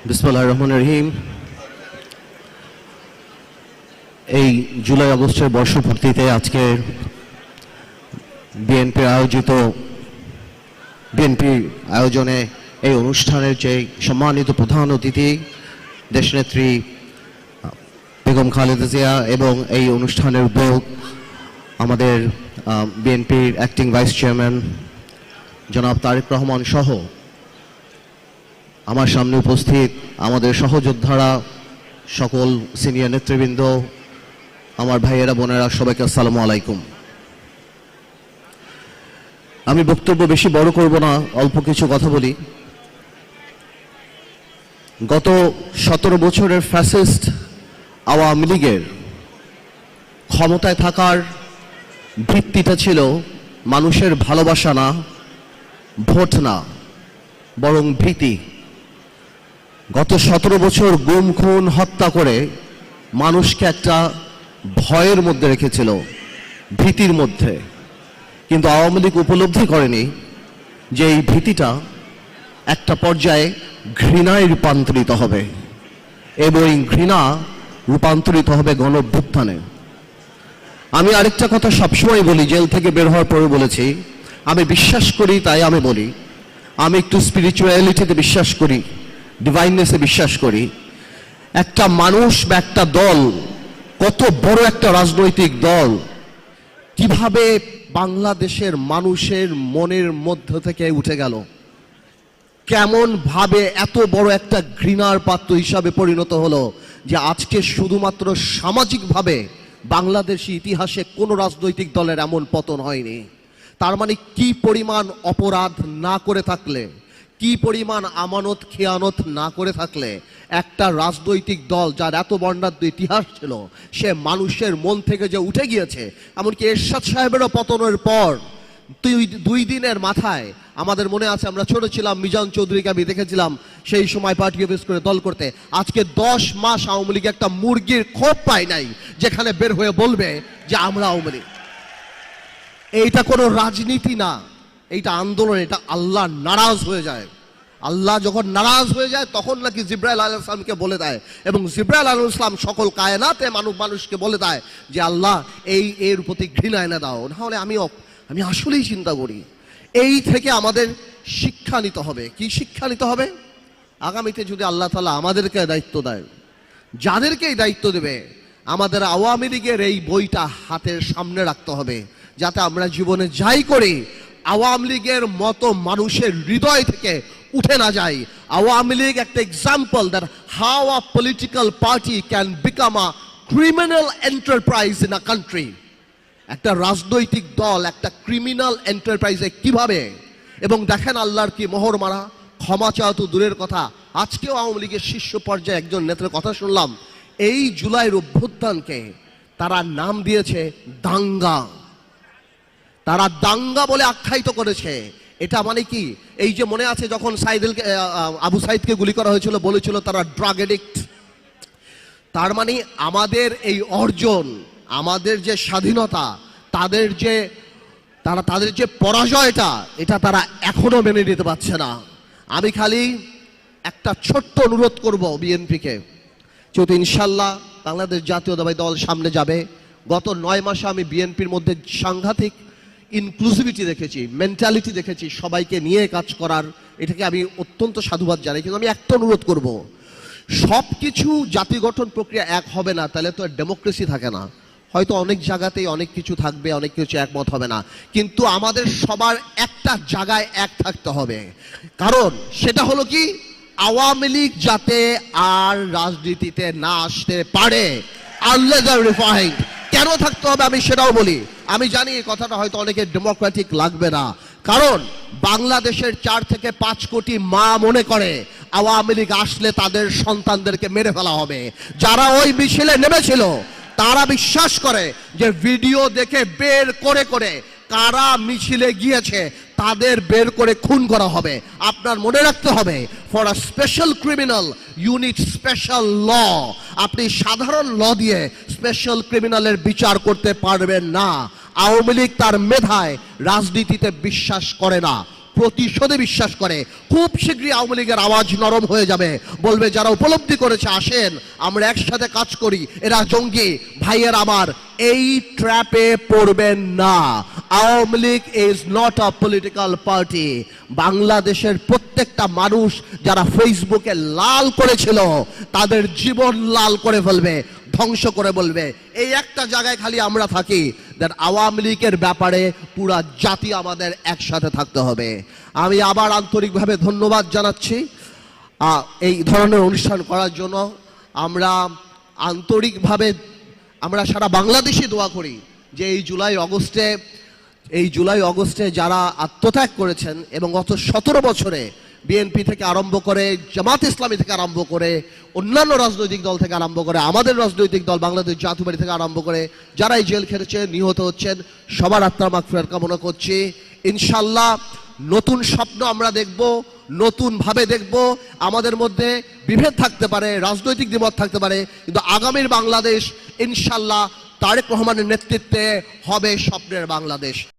বিসমিল্লাহির রহমানির রহিম। এই জুলাই আগস্টের বর্ষপূর্তিতে আজকে বিএনপির আয়োজনে এই অনুষ্ঠানের যে সম্মানিত প্রধান অতিথি দেশনেত্রী বেগম খালেদা জিয়া এবং এই অনুষ্ঠানের উদ্যোগ আমাদের বিএনপির অ্যাক্টিং ভাইস চেয়ারম্যান জনাব তারেক রহমান সহ আমার সামনে উপস্থিত আমাদের সহযোদ্ধারা, সকল সিনিয়র নেতৃবৃন্দ, আমার ভাইয়েরা বোনেরা, সবাইকে আসসালামু আলাইকুম। আমি বক্তব্য বেশি বড় করব না, অল্প কিছু কথা বলি। গত 17 বছরের ফ্যাসিস্ট আওয়ামী লীগের ক্ষমতায় থাকার ভিত্তিটা ছিল মানুষের ভালোবাসা না, ভোট না, বরং ভীতি। গত 17 বছর গুম খুন হত্যা করে মানুষকে একটা ভয়ের মধ্যে রেখেছিল, ভীতির মধ্যে। কিন্তু আওয়ামী লীগ উপলব্ধি করেনি যে এই ভীতিটা একটা পর্যায়ে ঘৃণায় রূপান্তরিত হবে এবং এই ঘৃণা রূপান্তরিত হবে গণঅভ্যুত্থানে। আমি আরেকটা কথা সবসময় বলি, জেল থেকে বের হওয়ার পরে বলেছি, আমি বিশ্বাস করি তাই আমি বলি, আমি একটু স্পিরিচুয়ালিটিতে বিশ্বাস করি, ডিভাইননেসে বিশ্বাস করি। একটা মানুষ বা একটা দল, কত বড় একটা রাজনৈতিক দল, কিভাবে বাংলাদেশের মানুষের মনের মধ্য থেকে উঠে গেল, কেমন ভাবে এত বড় একটা ঘৃণার পাত্র হিসাবে পরিণত হলো যে আজকে শুধুমাত্র সামাজিকভাবে বাংলাদেশি ইতিহাসে কোনো রাজনৈতিক দলের এমন পতন হয়নি। তার মানে কি পরিমাণ অপরাধ না করে থাকলে, কি পরিমাণ আমানত খেয়ানত না করে থাকলে একটা রাজনৈতিক দল যার এত বর্ণাঢ্য ইতিহাস ছিল, সে মানুষের মন থেকে যে উঠে গিয়েছে। এমনকি এরশাদ সাহেবেরও পতনের পর 2 দিনের মাথায় আমাদের মনে আছে, আমরা ছোট ছিলাম, মিজান চৌধুরীকে আমি দেখেছিলাম সেই সময় পার্টি অফিস করে দল করতে। আজকে 10 মাস আওয়ামী লীগ একটা মুরগির খোপ পায় নাই যেখানে বের হয়ে বলবে যে আমরা আওয়ামী লীগ। এইটা কোনো রাজনীতি না, এইটা আন্দোলন, এটা আল্লাহ নারাজ হয়ে যায়। আল্লাহ যখন নারাজ হয়ে যায় তখন নাকি জিব্রাইল আলাইহিস সালামকে বলে দেয়, এবং জিব্রাইল আলাইহিস সালাম সকল কায়নাতে মানুষকে বলে দেয় যে আল্লাহ এর প্রতি ঘৃণা এনে দাও। নাহলে আমি আসলেই চিন্তা করি এই থেকে আমাদের শিক্ষা নিতে হবে। কি শিক্ষা নিতে হবে? আগামীতে যদি আল্লাহ তাআলা আমাদেরকে দায়িত্ব দেয়, যাদেরকে এই দায়িত্ব দেবে, আমাদের আওয়ামী লীগের এই বইটা হাতের সামনে রাখতে হবে, যাতে আমরা জীবনে যাই করি আওয়ামী লীগের মতো মানুষের হৃদয় থেকে উঠে না যায়। আওয়ামী লীগ একটা example that how a political party can become a criminal enterprise in a country. একটা রাজনৈতিক দল একটা ক্রিমিনাল এন্টারপ্রাইজে কিভাবে, এবং দেখেন আল্লাহর কি মোহর মারা, ক্ষমা চাওয়া তো দূরের কথা। আজকেও আওয়ামী লীগের শীর্ষ পর্যায়ে একজন নেতার কথা শুনলাম, এই জুলাইয়ের অভ্যুত্থানকে তারা নাম দিয়েছে দাঙ্গা। তারা দাঙ্গা বলে আখ্যায়িত করেছে। এটা মানে কি? এই যে মনে আছে যখন আবু সাইদকে গুলি করা হয়েছিল, বলেছিল তারা ড্রাগ এডিক্ট। তার মানে আমাদের এই অর্জন, আমাদের যে স্বাধীনতা, তাদের যে পরাজয়টা, এটা তারা এখনো মেনে নিতে পারছে না। আমি খালি একটা ছোট্ট অনুরোধ করব বিএনপিকে, যেহেতু ইনশাল্লাহ বাংলাদেশ জাতীয়তাবাদী দল সামনে যাবে। গত 9 মাসে আমি বিএনপির মধ্যে সাংঘাতিক ইনক্লুসিভিটি দেখেছি, মেন্টালিটি দেখেছি, সবাইকে নিয়ে কাজ করার। এটাকে আমি অত্যন্ত সাধুবাদ জানাই। কিন্তু আমি একটা অনুরোধ করব, সব কিছু জাতি গঠন প্রক্রিয়া এক হবে না, তাহলে তো ডেমোক্রেসি থাকে না। হয়তো অনেক জায়গাতেই অনেক কিছু থাকবে, অনেক কিছু একমত হবে না, কিন্তু আমাদের সবার একটা জায়গায় এক থাকতে হবে। কারণ সেটা হলো কি, আওয়ামী লীগ যাতে আর রাজনীতিতে না আসতে পারে। আনলেস রিফাইন্ড কেন থাকতে হবে আমি সেটাও বলি। আমি জানি এই কথাটা হয়তো অনেকের ডেমোক্রেটিক লাগবে না, কারণ বাংলাদেশের 4 থেকে 5 কোটি মা মনে করে আওয়ামী লীগ আসলে তাদের সন্তানদেরকে মেরে ফেলা হবে। যারা ওই মিছিলে নেমেছিল তারা বিশ্বাস করে যে ভিডিও দেখে বের করে কারা মিছিলে গিয়েছে তাদের বের করে খুন করা হবে। আপনার মনে রাখতে হবে, for a special criminal you need special law. আপনি সাধারণ ল দিয়ে স্পেশাল ক্রিমিনালের বিচার করতে পারবেন না। আওয়ামী লীগ তার মেধায় রাজনীতিতে বিশ্বাস করে না, প্রতিশোধে বিশ্বাস করে। খুব শীঘ্রই আওয়ামী লীগের আওয়াজ নরম হয়ে যাবে, বলবে যারা উপলব্ধি করেছে আসেন আমরা একসাথে কাজ করি, এরা জঙ্গি। ভাইয়ের আমার, এই ট্র্যাপে পড়বেন না। Awami League is not a political party. বাংলাদেশের প্রত্যেকটা মানুষ যারা ফেসবুকে লাল করেছিল তাদের জীবন লাল করে ফেলবে, ধ্বংস করে বলবে। এই একটা জায়গায় খালি আমরা থাকি, দ্যাট আওয়ামী লীগের ব্যাপারে পুরা জাতি আমাদের একসাথে থাকতে হবে। আমি আবার আন্তরিকভাবে ধন্যবাদ জানাচ্ছি এই ধরনের অনুষ্ঠান করার জন্য। আমরা আন্তরিকভাবে আমরা সারা বাংলাদেশে দোয়া করি যে এই জুলাই আগস্টে যারা আত্মত্যাগ করেছেন এবং গত 17 বছরে বিএনপি থেকে আরম্ভ করে, জামাত ইসলামী থেকে আরম্ভ করে, অন্যান্য রাজনৈতিক দল থেকে আরম্ভ করে, আমাদের রাজনৈতিক দল বাংলাদেশ জাতীয় পার্টি থেকে আরম্ভ করে যারাই জেল খেটেছেন, নিহত হচ্ছেন, সবার আত্মার মাগফিরাত কামনা করছি। ইনশাল্লাহ নতুন স্বপ্ন আমরা দেখব, নতুন ভাবে দেখব। আমাদের মধ্যে বিভেদ থাকতে পারে, রাজনৈতিক দ্বিমত থাকতে পারে, কিন্তু আগামীর বাংলাদেশ ইনশাল্লাহ তারেক রহমানের নেতৃত্বে হবে স্বপ্নের বাংলাদেশ।